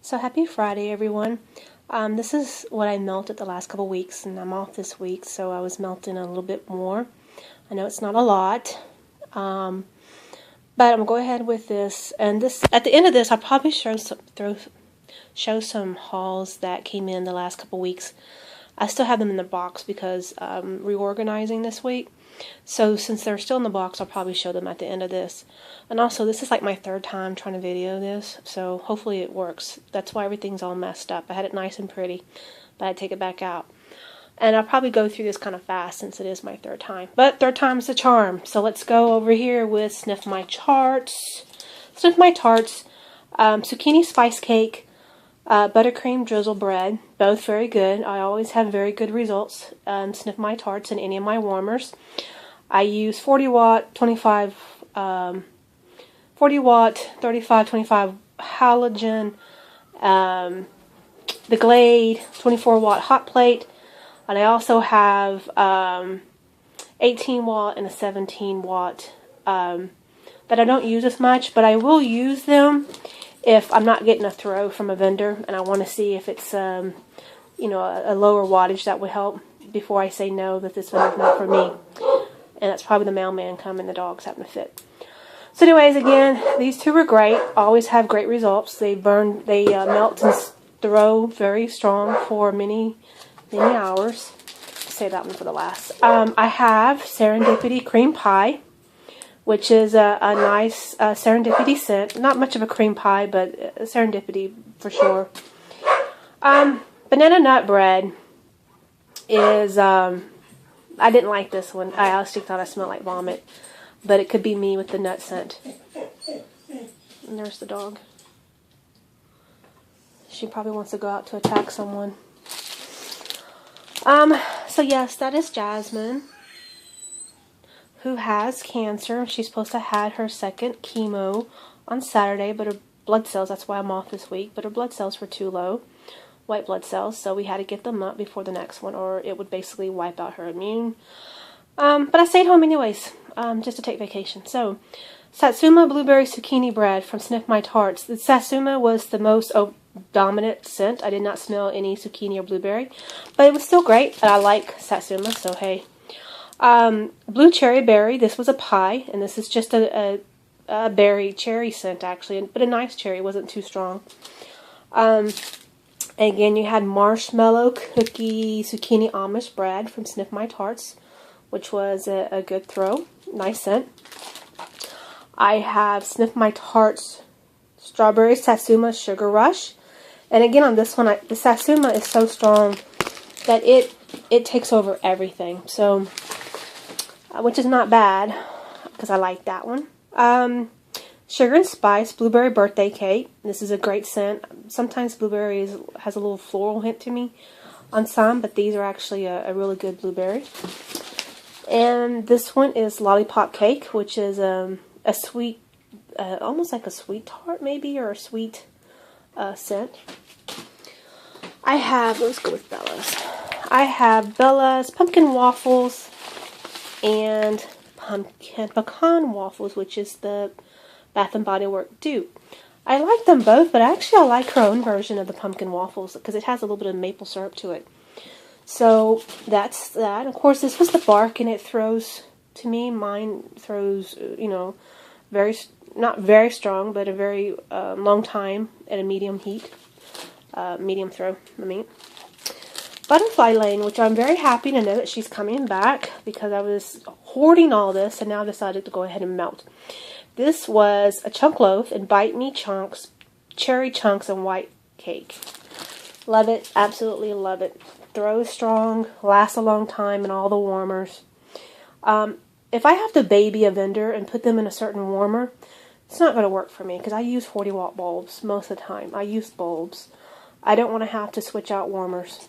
So happy Friday, everyone. This is what I melted the last couple weeks, and I'm off this week, so I was melting a little bit more. I know it's not a lot, but I'm gonna go ahead with this. And this, at the end of this, I'll probably show some hauls that came in the last couple weeks. I still have them in the box because I'm reorganizing this week. So since they're still in the box, I'll probably show them at the end of this. And also, this is like my third time trying to video this, so hopefully it works. That's why everything's all messed up. I had it nice and pretty, but I take it back out. And I'll probably go through this kind of fast since it is my third time. But third time's the charm. So let's go over here with Sniff My Tarts. Sniff My Tarts, zucchini spice cake, buttercream drizzle bread, both very good. I always have very good results. Sniff My Tarts in any of my warmers. I use 40 watt, 35, 40 watt, 35, 25 halogen, the Glade 24 watt hot plate, and I also have 18 watt and a 17 watt that I don't use as much, but I will use them if I'm not getting a throw from a vendor and I want to see if it's a lower wattage that would help before I say no, that this vendor's not for me. And that's probably the mailman coming, the dog's having a fit. So anyways, again, these two are great. Always have great results. They melt and throw very strong for many hours. Save that one for the last. I have Serendipity Cream Pie, which is a nice serendipity scent. Not much of a cream pie, but serendipity for sure. Banana nut bread is, I didn't like this one. I honestly thought I smelled like vomit, but it could be me with the nut scent. And there's the dog. She probably wants to go out to attack someone. So yes, that is Jasmine, who has cancer. She's supposed to have her second chemo on Saturday, but her blood cells, that's why I'm off this week, but her blood cells were too low, white blood cells, so we had to get them up before the next one, or it would basically wipe out her immune. But I stayed home anyways, just to take vacation. So, Satsuma Blueberry Zucchini Bread from Sniff My Tarts. The Satsuma was the most dominant scent. I did not smell any zucchini or blueberry, but it was still great, and I like Satsuma, so hey. Blue Cherry Berry, this was a pie, and this is just a berry cherry scent actually, but a nice cherry, it wasn't too strong. Again, you had Marshmallow Cookie Zucchini Amish Bread from Sniff My Tarts, which was a good throw, nice scent. I have Sniff My Tarts Strawberry Satsuma Sugar Rush, and again on this one, the Satsuma is so strong that it takes over everything, so which is not bad because I like that one. Sugar and Spice Blueberry Birthday Cake. This is a great scent. Sometimes blueberry has a little floral hint to me on some, but these are actually a really good blueberry. And this one is Lollipop Cake, which is a sweet, almost like a sweet tart maybe, or a sweet scent. Let's go with Bella's. I have Bella's Pumpkin Waffles and Pecan Waffles, which is the Bath & Body Works dupe. I like them both, but actually I like her own version of the Pumpkin Waffles because it has a little bit of maple syrup to it. So that's that. Of course, this was the bark, and it throws, to me, mine throws, not very strong, but a very long time at a medium heat. Medium throw, I mean. Butterfly Lane, which I'm very happy to know that she's coming back because I was hoarding all this and now decided to go ahead and melt. This was a chunk loaf and bite me chunks, cherry chunks, and white cake. Love it, absolutely love it. Throws strong, lasts a long time in all the warmers. If I have to baby a vendor and put them in a certain warmer, it's not going to work for me because I use 40 watt bulbs most of the time. I use bulbs. I don't want to have to switch out warmers.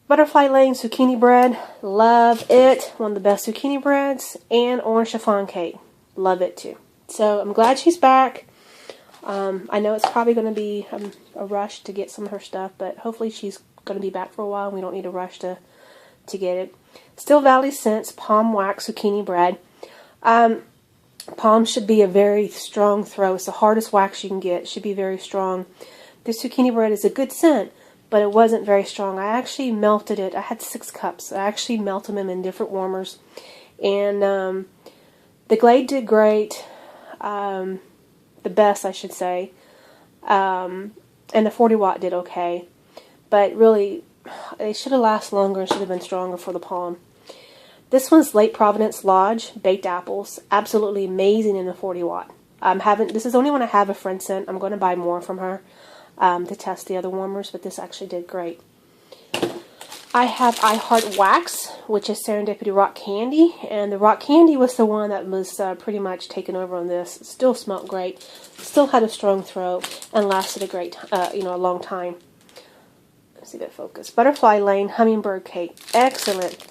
Butterfly Lane Zucchini Bread, love it. One of the best zucchini breads. And Orange Chiffon Cake, love it too. So I'm glad she's back. I know it's probably going to be a rush to get some of her stuff, but hopefully she's going to be back for a while and we don't need a rush to get it. Still Valley Scents Palm Wax Zucchini Bread. Palm should be a very strong throw. It's the hardest wax you can get. It should be very strong. This zucchini bread is a good scent, but it wasn't very strong. I actually melted it. I had 6 cups. I actually melted them in different warmers. And the Glade did great. The best, I should say. And the 40 watt did okay. But really, they should have lasted longer and should have been stronger for the Palm. This one's Late Providence Lodge Baked Apples. Absolutely amazing in the 40 watt. This is the only one I have a friend sent. I'm going to buy more from her to test the other warmers, but this actually did great. I have I Heart Wax, which is Serendipity Rock Candy, and the Rock Candy was the one that was pretty much taken over on this. It still smelled great, still had a strong throat, and lasted a great, a long time. Let's see that focus. Butterfly Lane Hummingbird Cake, excellent,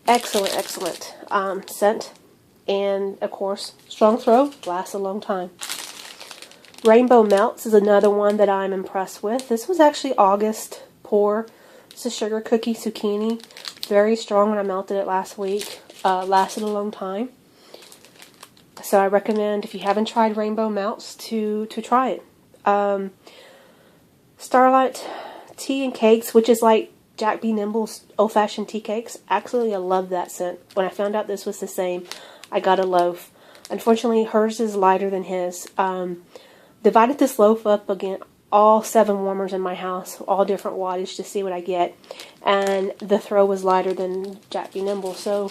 excellent, excellent scent, and of course, strong throat, lasts a long time. Rainbow Melts is another one that I'm impressed with. This was actually August pour. It's a sugar cookie zucchini. Very strong when I melted it last week. Lasted a long time. So I recommend, if you haven't tried Rainbow Melts, to try it. Starlight Tea and Cakes, which is like Jack B. Nimble's old-fashioned tea cakes. Actually, I love that scent. When I found out this was the same, I got a loaf. Unfortunately, hers is lighter than his. Divided this loaf up again, all 7 warmers in my house, all different wattage to see what I get. And the throw was lighter than Jack B. Nimble, so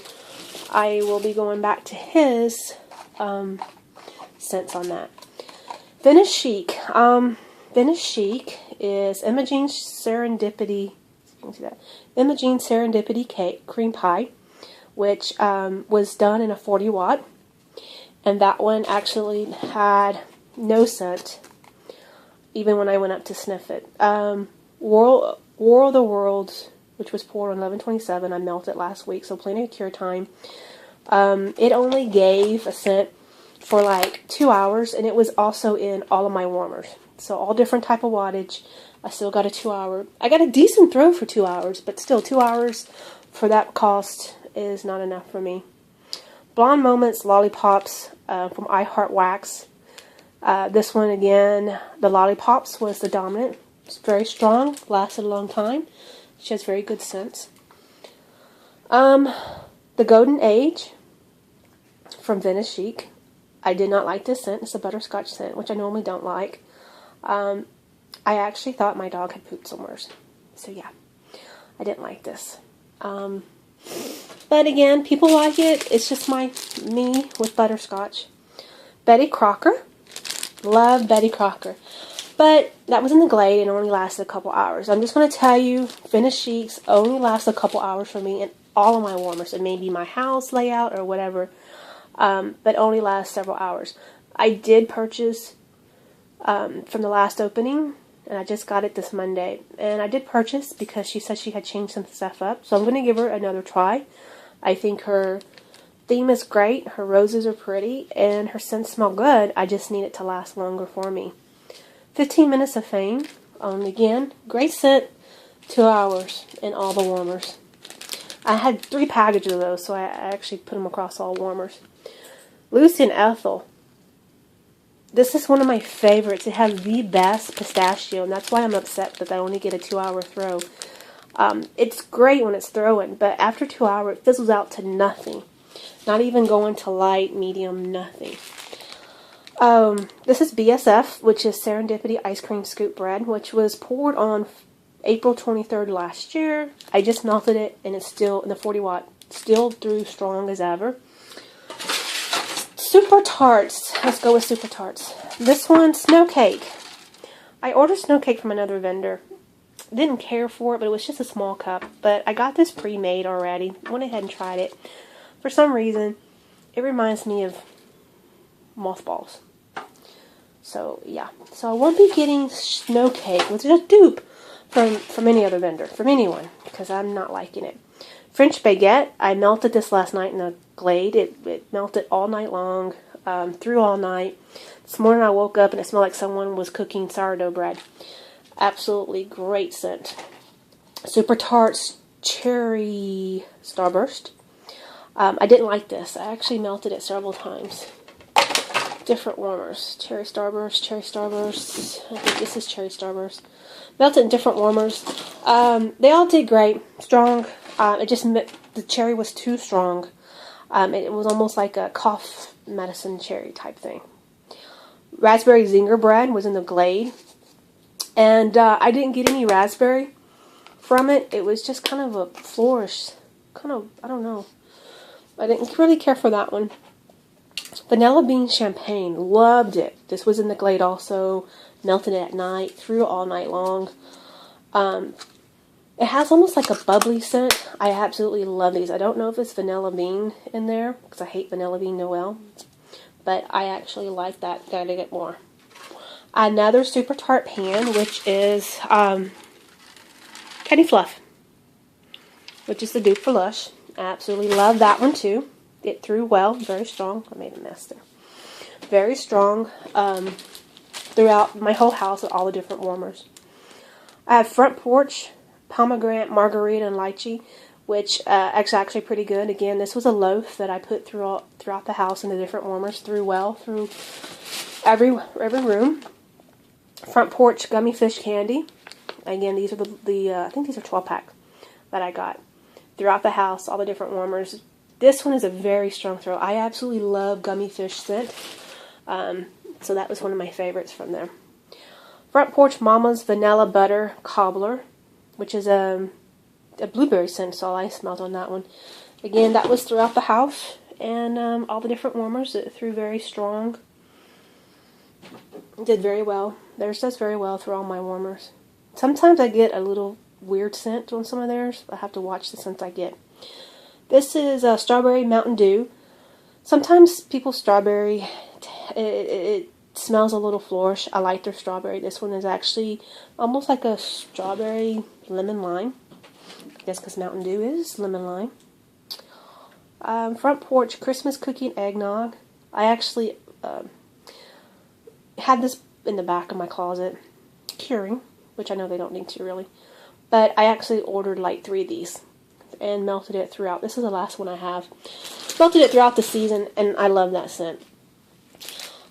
I will be going back to his scents on that. Venice Chic. Venice Chic is Imogene's Serendipity. You can see that. Imogene's Serendipity Cake Cream Pie, which was done in a 40 watt. And that one actually had no scent, even when I went up to sniff it. War of the Worlds, which was poured on 11/27, I melted last week, so plenty of cure time. It only gave a scent for like 2 hours, and it was also in all of my warmers. So all different type of wattage. I still got a 2 hour. I got a decent throw for 2 hours, but still 2 hours for that cost is not enough for me. Blonde Moments Lollipops from I Heart Wax. This one again, the Lollipops was the dominant. It's very strong, lasted a long time. She has very good scents. The Golden Age from Venice Chic. I did not like this scent. It's a butterscotch scent, which I normally don't like. I actually thought my dog had pooped somewhere. So yeah, I didn't like this. But again, people like it. It's just me with butterscotch. Betty Crocker. Love Betty Crocker. But that was in the Glade and only lasted a couple hours. I'm just going to tell you, Venice Chics only last a couple hours for me in all of my warmers. It may be my house layout or whatever, but only last several hours. I did purchase from the last opening, and I just got it this Monday. And I did purchase because she said she had changed some stuff up. So I'm going to give her another try. I think her theme is great. Her roses are pretty, and her scents smell good. I just need it to last longer for me. 15 Minutes of Fame. Again, great scent. 2 hours in all the warmers. I had 3 packages of those, so I actually put them across all warmers. Lucy and Ethel. This is one of my favorites. It has the best pistachio, and that's why I'm upset that I only get a 2 hour throw. It's great when it's throwing, but after 2 hours, it fizzles out to nothing. Not even going to light, medium, nothing. This is BSF, which is Serendipity Ice Cream Scoop Bread, which was poured on April 23rd last year. I just melted it, and it's still in the 40 watt, still through strong as ever. Super Tarts. Let's go with Super Tarts. This one, Snow Cake. I ordered Snow Cake from another vendor. Didn't care for it, but it was just a small cup. But I got this pre-made already. Went ahead and tried it. For some reason, it reminds me of mothballs. So, yeah. So, I won't be getting Snow Cake, which is a dupe from any other vendor. From anyone. Because I'm not liking it. French Baguette. I melted this last night in a Glade. It melted all night long. Through all night. This morning I woke up and it smelled like someone was cooking sourdough bread. Absolutely great scent. Super Tarts Cherry Starburst. I didn't like this. I actually melted it several times. different warmers. Cherry Starburst, Cherry Starburst. I think this is Cherry Starburst. Melted in different warmers. They all did great. Strong. The cherry was too strong. It was almost like a cough medicine cherry type thing. Raspberry Zinger Bread was in the Glade. And I didn't get any raspberry from it. It was just kind of a flourish. I don't know. I didn't really care for that one. Vanilla Bean Champagne. Loved it. This was in the Glade also. Melted it at night. Threw all night long. It has almost like a bubbly scent. I absolutely love these. I don't know if it's vanilla bean in there, because I hate vanilla bean Noel. But I actually like that. Gotta get more. Another Super Tart Pan, which is Candy Fluff, which is the dupe for Lush. I absolutely love that one too. It threw well. Very strong. I made a mess there. Very strong throughout my whole house with all the different warmers. I have Front Porch Pomegranate, Margarita, and Lychee, which is actually pretty good. Again, this was a loaf that I put throughout the house in the different warmers. Threw well through every room. Front Porch Gummy Fish Candy. Again, these are I think these are 12-pack that I got. Throughout the house, all the different warmers. This one is a very strong throw. I absolutely love gummy fish scent. So that was one of my favorites from there. Front Porch Mama's Vanilla Butter Cobbler, which is a blueberry scent. So all I smelled on that one. Again, that was throughout the house. And all the different warmers. It threw very strong. Did very well. Theirs does very well through all my warmers. Sometimes I get a little weird scent on some of theirs. I have to watch the scents I get. This is Strawberry Mountain Dew. Sometimes people's strawberry, it smells a little flourish. I like their strawberry. This one is actually almost like a strawberry lemon lime. I guess because Mountain Dew is lemon lime. Front Porch Christmas Cookie and Eggnog. I actually had this in the back of my closet, curing, which I know they don't need to really. But I actually ordered like 3 of these and melted it throughout. This is the last one I have. Melted it throughout the season, and I love that scent.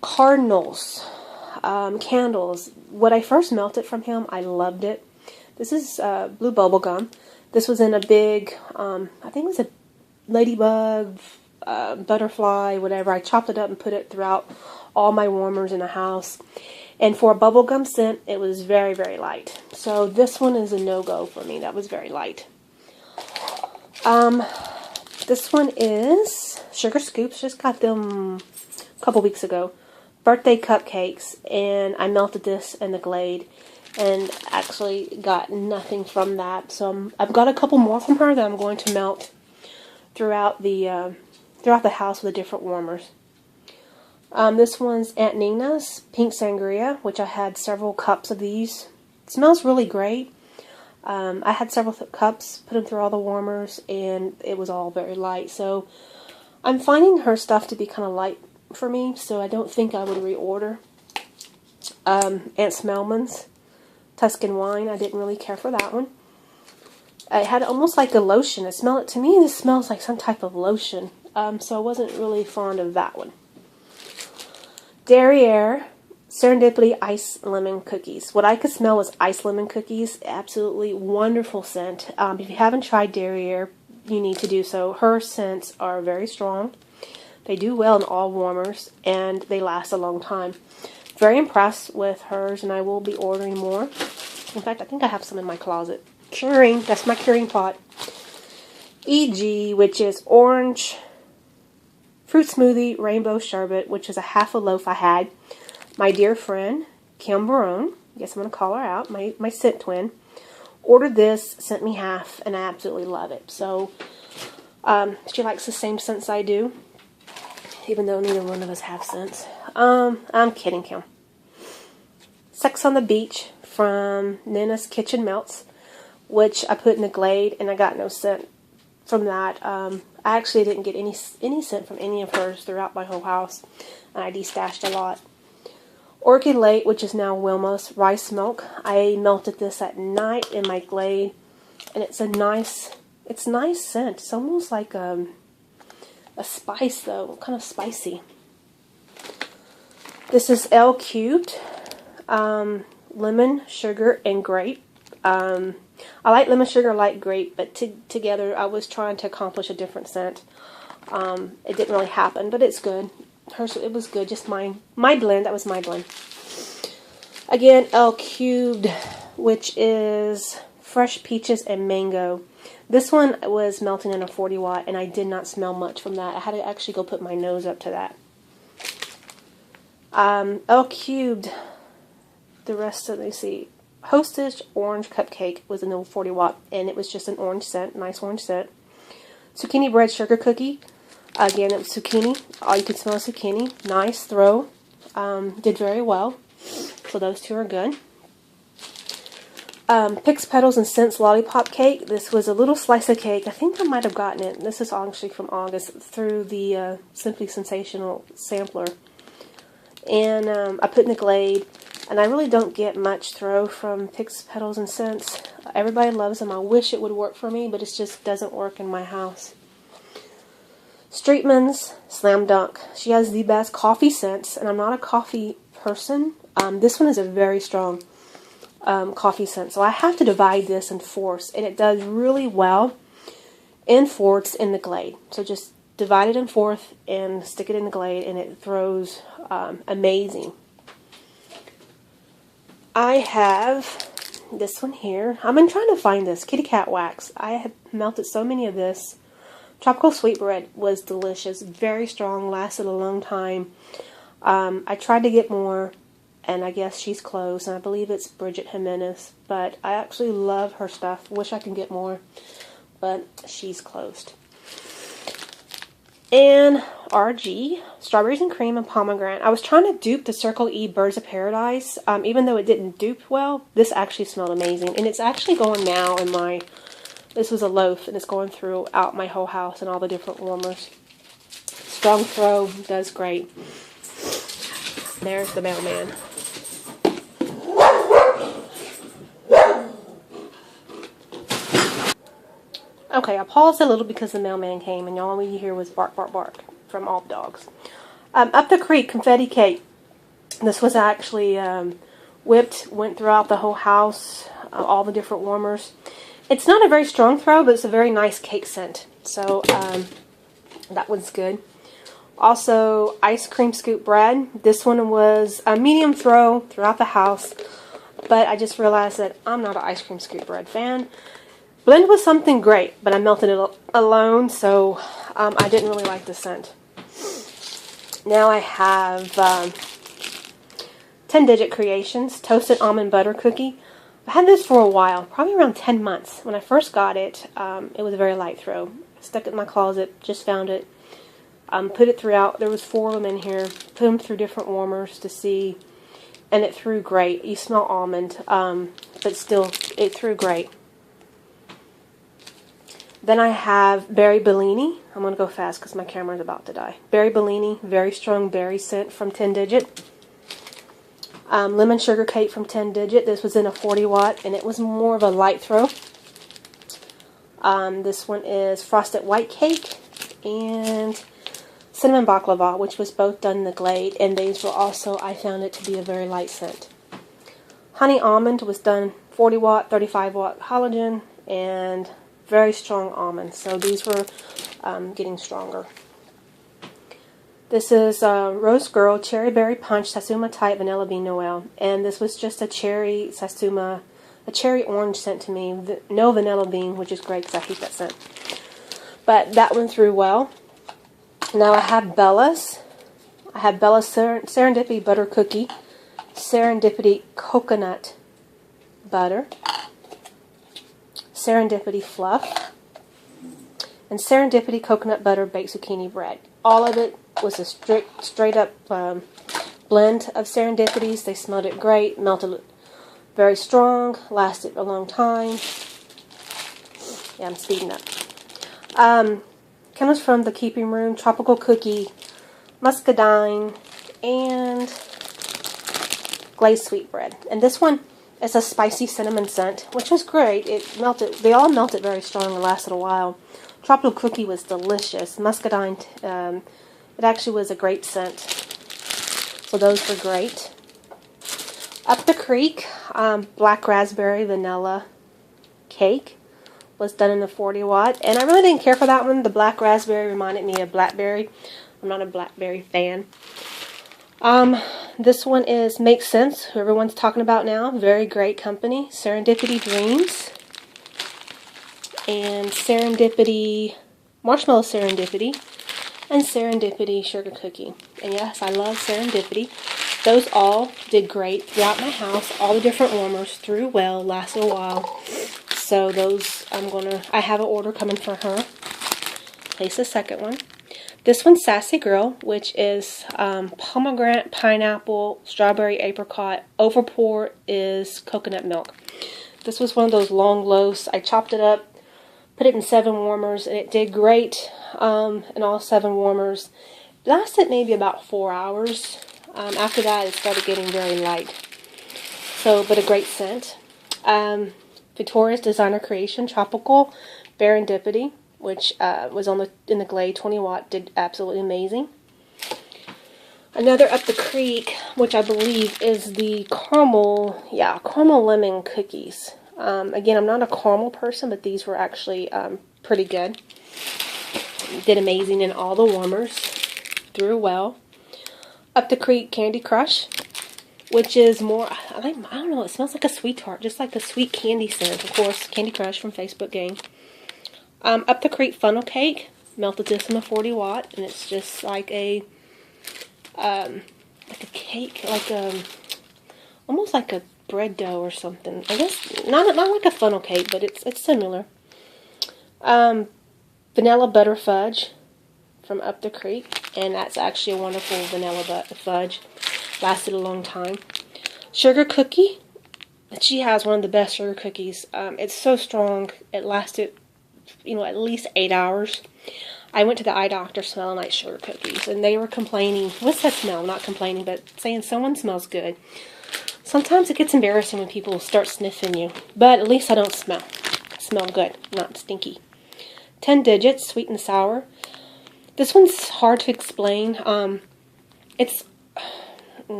Cardinals. Candles. When I first melted from him, I loved it. This is blue bubble gum. This was in a big, I think it was a ladybug, butterfly, whatever. I chopped it up and put it throughout all my warmers in the house. And for a bubblegum scent, it was very, very light. So this one is a no-go for me. That was very light. This one is Sugar Scoops. Just got them a couple weeks ago. Birthday cupcakes. And I melted this in the Glade. And actually got nothing from that. So I've got a couple more from her that I'm going to melt throughout the house with the different warmers. This one's Aunt Nina's Pink Sangria, which I had several cups of these. It smells really great. I had several cups, put them through all the warmers, and it was all very light. So I'm finding her stuff to be kind of light for me, so I don't think I would reorder. Aunt Smellman's Tuscan Wine. I didn't really care for that one. It had almost like a lotion. To me, this smells like some type of lotion. So I wasn't really fond of that one. Derriere Serendipity Ice Lemon Cookies. What I could smell was ice lemon cookies. Absolutely wonderful scent. If you haven't tried Derriere, you need to do so. Her scents are very strong. They do well in all warmers, and they last a long time. Very impressed with hers, and I will be ordering more. In fact, I think I have some in my closet. Curing, that's my curing pot. EG, which is orange fruit smoothie rainbow sherbet, which is a half a loaf I had. My dear friend, Kim Barone, I guess I'm going to call her out, my scent twin, ordered this, sent me half, and I absolutely love it. So, she likes the same scents I do, even though neither one of us have scents. I'm kidding, Kim. Sex on the Beach from Nina's Kitchen Melts, which I put in the Glade, and I got no scent from that. I actually didn't get any scent from any of hers throughout my whole house, and I destashed a lot. Orchid Late, which is now Wilma's Rice Milk. I melted this at night in my Glade, and it's nice scent. It's almost like a spice though, kind of spicy. This is L cubed, lemon, sugar, and grape. I like lemon, sugar, I like grape, but together I was trying to accomplish a different scent. It didn't really happen, but it's good. It was good, just my blend. That was my blend. Again, L cubed, which is fresh peaches and mango. This one was melting in a 40 watt, and I did not smell much from that. I had to actually go put my nose up to that. L cubed, the rest of, let me see, Hostess orange cupcake was in the 40 watt, and it was just an orange scent, nice orange scent. Zucchini bread sugar cookie, again it was zucchini, all you could smell is zucchini, nice throw, did very well, so those two are good. Pix Petals and Scents Lollipop Cake. This was a little slice of cake. I think I might have gotten it. This is actually from August through the Simply Sensational sampler. And I put in the Glade. And I really don't get much throw from Pix Petals and Scents. Everybody loves them. I wish it would work for me, but it just doesn't work in my house. Streetman's Slam Dunk. She has the best coffee scents, and I'm not a coffee person. This one is a very strong coffee scent. So I have to divide this in fourths, and it does really well in fourths in the Glade. So just divide it in fourths and stick it in the Glade, and it throws amazing. I have this one here. I've been trying to find this Kitty Cat Wax. I have melted so many of this. Tropical Sweetbread was delicious, very strong, lasted a long time. I tried to get more, and I guess she's closed, and I believe it's Bridget Jimenez, but I actually love her stuff. Wish I could get more, but she's closed. And RG, Strawberries and Cream and Pomegranate. I was trying to dupe the Circle E Birds of Paradise. Even though it didn't dupe well, this actually smelled amazing. And it's actually going now in my, this was a loaf, and it's going throughout my whole house and all the different warmers. Strong throw, does great. There's the mailman. Okay, I paused a little because the mailman came, and all you hear was bark, bark, bark from all the dogs. Up the Creek Confetti Cake. This was actually whipped, went throughout the whole house, all the different warmers. It's not a very strong throw, but it's a very nice cake scent. So that one's good. Also, Ice Cream Scoop Bread. This one was a medium throw throughout the house, but I just realized that I'm not an Ice Cream Scoop Bread fan. Blend was something great, but I melted it alone, so I didn't really like the scent. Now I have 10 Digit Creations Toasted Almond Butter Cookie. I had this for a while, probably around 10 months. When I first got it, it was a very light throw. Stuck it in my closet, just found it. Put it throughout. There was 4 of them in here. Put them through different warmers to see, and it threw great. You smell almond, but still, it threw great. Then I have Berry Bellini. I'm going to go fast because my camera is about to die. Berry Bellini, very strong berry scent from 10 Digit. Lemon Sugar Cake from 10 Digit. This was in a 40 watt, and it was more of a light throw. This one is Frosted White Cake and Cinnamon Baklava, which was both done in the Glade, and these were also, I found it to be a very light scent. Honey Almond was done 40 watt, 35 watt halogen, and very strong almonds. So these were getting stronger. This is Rose Girl Cherry Berry Punch Satsuma Type Vanilla Bean Noel, and this was just a cherry Satsuma, a cherry orange scent to me. No vanilla bean, which is great because I hate that scent. But that one threw well. Now I have Bella's. I have Bella's Serendipity Butter Cookie, Serendipity Coconut Butter, Serendipity Fluff, and Serendipity Coconut Butter Baked Zucchini Bread. All of it was a straight up blend of Serendipities. They smelled it great, melted very strong, lasted a long time. Yeah, I'm speeding up. Comes from the Keeping Room, Tropical Cookie, Muscadine, and Glazed Sweetbread. And this one is a spicy cinnamon scent, which was great. It melted. They all melted very strong and lasted a while. Tropical Cookie was delicious. Muscadine, it actually was a great scent. So those were great. Up the Creek, black raspberry vanilla cake was done in the 40 watt. And I really didn't care for that one. The black raspberry reminded me of blackberry. I'm not a blackberry fan. This one is Make Sense, who everyone's talking about now. Very great company. Serendipity Dreams. And Serendipity, Marshmallow Serendipity. And Serendipity Sugar Cookie. And yes, I love Serendipity. Those all did great throughout my house. All the different warmers threw well, lasted a while. So those, I have an order coming for her. Place the second one. This one's Sassy Girl, which is pomegranate, pineapple, strawberry, apricot. Overpour is coconut milk. This was one of those long loaves. I chopped it up, put it in 7 warmers, and it did great in all 7 warmers. It lasted maybe about 4 hours. After that, it started getting very light. So, but a great scent. Victoria's Designer Creation Tropical Serendipity, which was in the Glade 20 watt, did absolutely amazing. Another Up the Creek, which I believe is the caramel lemon cookies. Again, I'm not a caramel person, but these were actually pretty good. Did amazing in all the warmers. Threw well. Up the Creek Candy Crush, which is more, I don't know, it smells like a sweet tart, just like the sweet candy scent. Of course, Candy Crush from Facebook gang. Up the Creek Funnel Cake, melted this in a 40 watt, and it's just like a cake, almost like a bread dough or something. I guess not like a funnel cake, but it's similar. Vanilla Butter Fudge from Up the Creek, and that's actually a wonderful vanilla fudge. Lasted a long time. Sugar Cookie, she has one of the best sugar cookies. It's so strong, it lasted, at least 8 hours. I went to the eye doctor smelling like sugar cookies, and they were complaining. What's that smell? Not complaining, but saying someone smells good. Sometimes it gets embarrassing when people start sniffing you, but at least I don't smell. I smell good, not stinky. 10 Digits, sweet and sour. This one's hard to explain.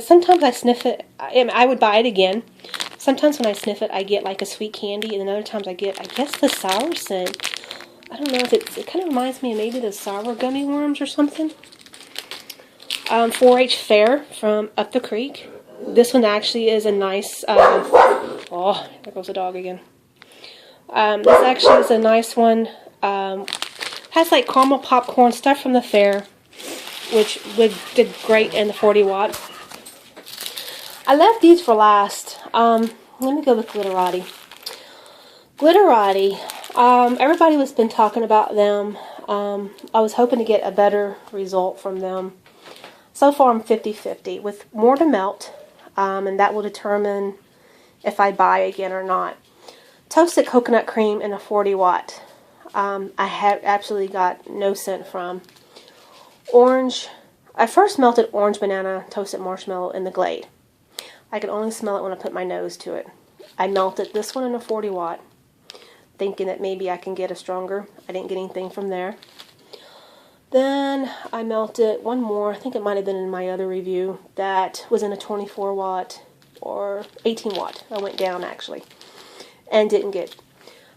Sometimes I sniff it. I would buy it again. Sometimes when I sniff it, I get like a sweet candy, and then other times I get, I guess, the sour scent. I don't know if it kind of reminds me of maybe the sour gummy worms or something. 4-H Fair from Up the Creek. This one actually is a nice, oh, there goes the dog again. This actually is a nice one. Has like caramel popcorn stuff from the fair, which did great in the 40 watt. I left these for last. Let me go with Glitterati. Glitterati, everybody has been talking about them. I was hoping to get a better result from them. So far I'm 50-50 with more to melt, and that will determine if I buy again or not. Toasted coconut cream in a 40 watt. I have absolutely got no scent from. Orange. I first melted orange banana toasted marshmallow in the Glade. I could only smell it when I put my nose to it. I melted this one in a 40 watt, thinking that maybe I can get a stronger. I didn't get anything from there. Then I melted one more. I think it might have been in my other review. That was in a 24 watt or 18 watt. I went down actually and didn't get.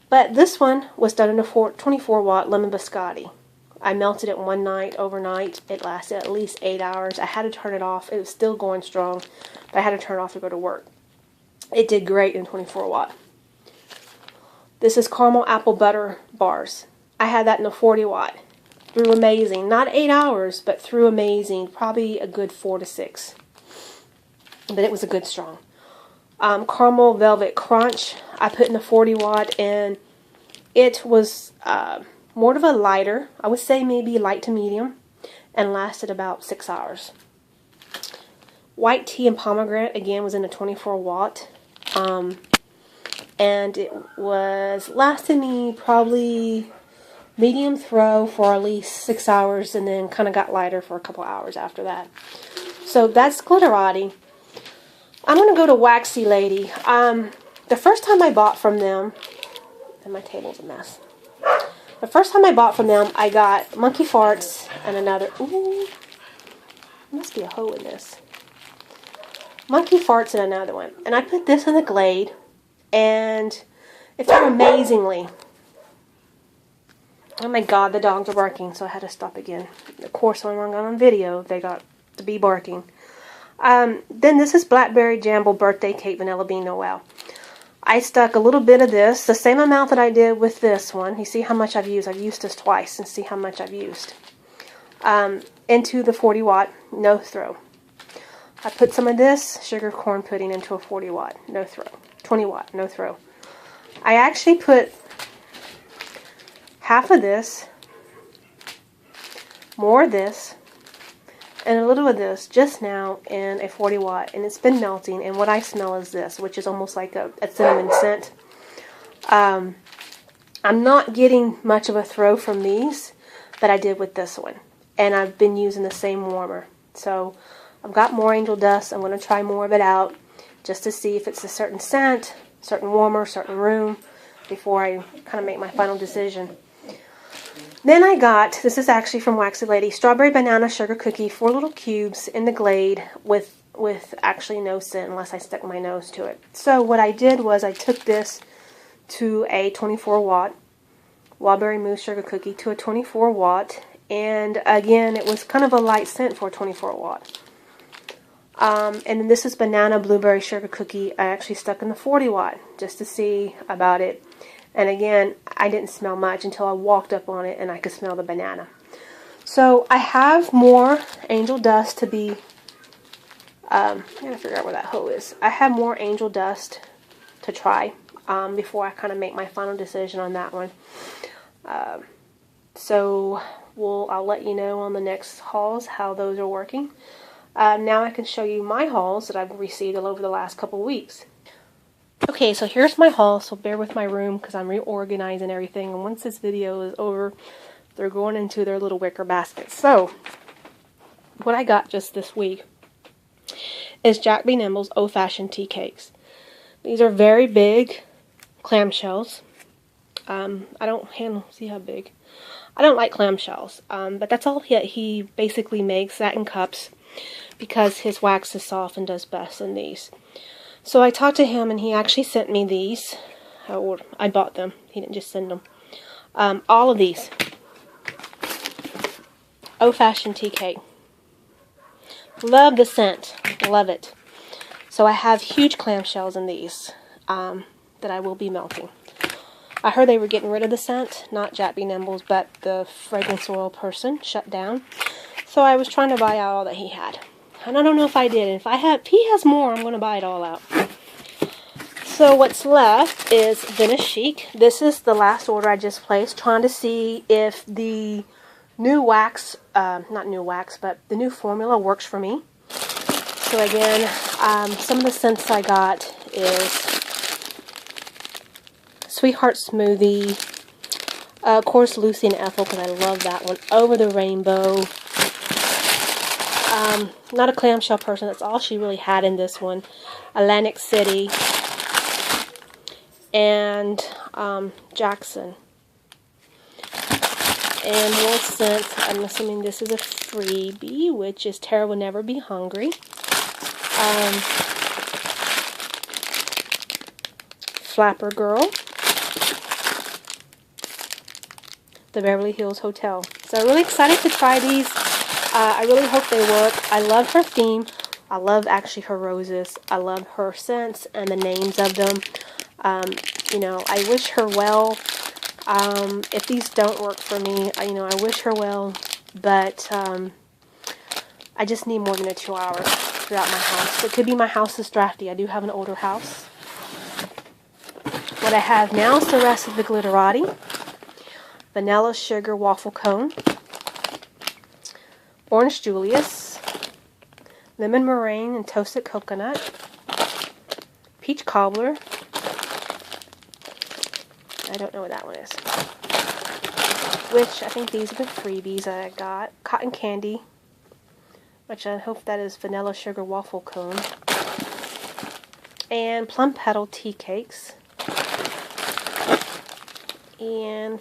But this one was done in a 24 watt lemon biscotti. I melted it one night, overnight. It lasted at least 8 hours. I had to turn it off. It was still going strong, but I had to turn it off to go to work. It did great in 24 watt. This is caramel apple butter bars. I had that in a 40 watt. Threw amazing. Not 8 hours, but threw amazing. Probably a good 4 to 6. But it was a good strong. Caramel Velvet Crunch, I put in the 40 watt, and it was more of a lighter, I would say maybe light to medium, and lasted about 6 hours. White Tea and Pomegranate, again, was in a 24 watt, and it was lasted me probably medium throw for at least 6 hours, and then kind of got lighter for a couple hours after that. So that's Glitterati. I'm going to go to Waxy Lady. The first time I bought from them, and my table's a mess. The first time I bought from them, I got Monkey Farts and another, ooh, must be a hole in this. Monkey farts in another one. And I put this in the Glade, and it's amazingly. Oh my God, the dogs are barking, so I had to stop again. Of course, when I got on video, they got to be barking. Then this is Blackberry Jamble Birthday Cake Vanilla Bean Noel. I stuck a little bit of this, the same amount that I did with this one. You see how much I've used. I've used this twice, and see how much I've used. Into the 40 watt, no throw. I put some of this sugar corn pudding into a 40 watt, no throw. 20 watt, no throw. I actually put half of this, more of this, and a little of this just now in a 40 watt, and it's been melting, and what I smell is this, which is almost like a cinnamon scent. I'm not getting much of a throw from these that I did with this one, and I've been using the same warmer. So I've got more angel dust. I'm going to try more of it out just to see if it's a certain scent, certain warmer, certain room, before I kind of make my final decision. Then I got, this is actually from Waxy Lady, Strawberry Banana Sugar Cookie, 4 little cubes in the Glade with actually no scent unless I stuck my nose to it. So what I did was I took this to a 24 watt, Wildberry Mousse Sugar Cookie to a 24 watt, and again it was kind of a light scent for a 24 watt. And then this is Banana Blueberry Sugar Cookie. I actually stuck in the 40 watt just to see about it. And again, I didn't smell much until I walked up on it and I could smell the banana. So I have more angel dust to be, I gotta figure out where that hole is. I have more angel dust to try before I kind of make my final decision on that one. So I'll let you know on the next hauls how those are working. Now I can show you my hauls that I've received all over the last couple of weeks. Okay, so here's my haul, so bear with my room because I'm reorganizing everything, and once this video is over, they're going into their little wicker baskets. So, what I got just this week is Jack B. Nimble's old-fashioned tea cakes. These are very big clamshells. I don't see how big. I don't like clamshells, but that's all he basically makes, that in cups, because his wax is soft and does best in these. So I talked to him, and he actually sent me these. I bought them. He didn't just send them. All of these. Old-fashioned tea cake. Love the scent. Love it. So I have huge clamshells in these that I will be melting. I heard they were getting rid of the scent. Not Jack B. Nimble's, but the fragrance oil person shut down. So I was trying to buy out all that he had. And I don't know if I did. And if he has more, I'm going to buy it all out. So what's left is Venice Chic. This is the last order I just placed, trying to see if the new wax, not new wax, but the new formula works for me. So again, some of the scents I got is Sweetheart Smoothie, of course Lucy and Ethel, because I love that one, Over the Rainbow. Not a clamshell person, that's all she really had in this one. Atlantic City and Jackson. And more scents. I'm assuming this is a freebie, which is Tara Will Never Be Hungry. Flapper Girl. The Beverly Hills Hotel. So I'm really excited to try these. I really hope they work. I love her theme. I love actually her roses. I love her scents and the names of them. You know, I wish her well. If these don't work for me, I wish her well. But I just need more than 2 hours throughout my house. It could be my house is drafty. I do have an older house. What I have now is the rest of the Glitterati. Vanilla Sugar Waffle Cone. Orange Julius, Lemon Meringue and Toasted Coconut, Peach Cobbler, I don't know what that one is, which I think these are the freebies that I got, Cotton Candy, which I hope that is Vanilla Sugar Waffle Cone, and Plum Petal Tea Cakes, and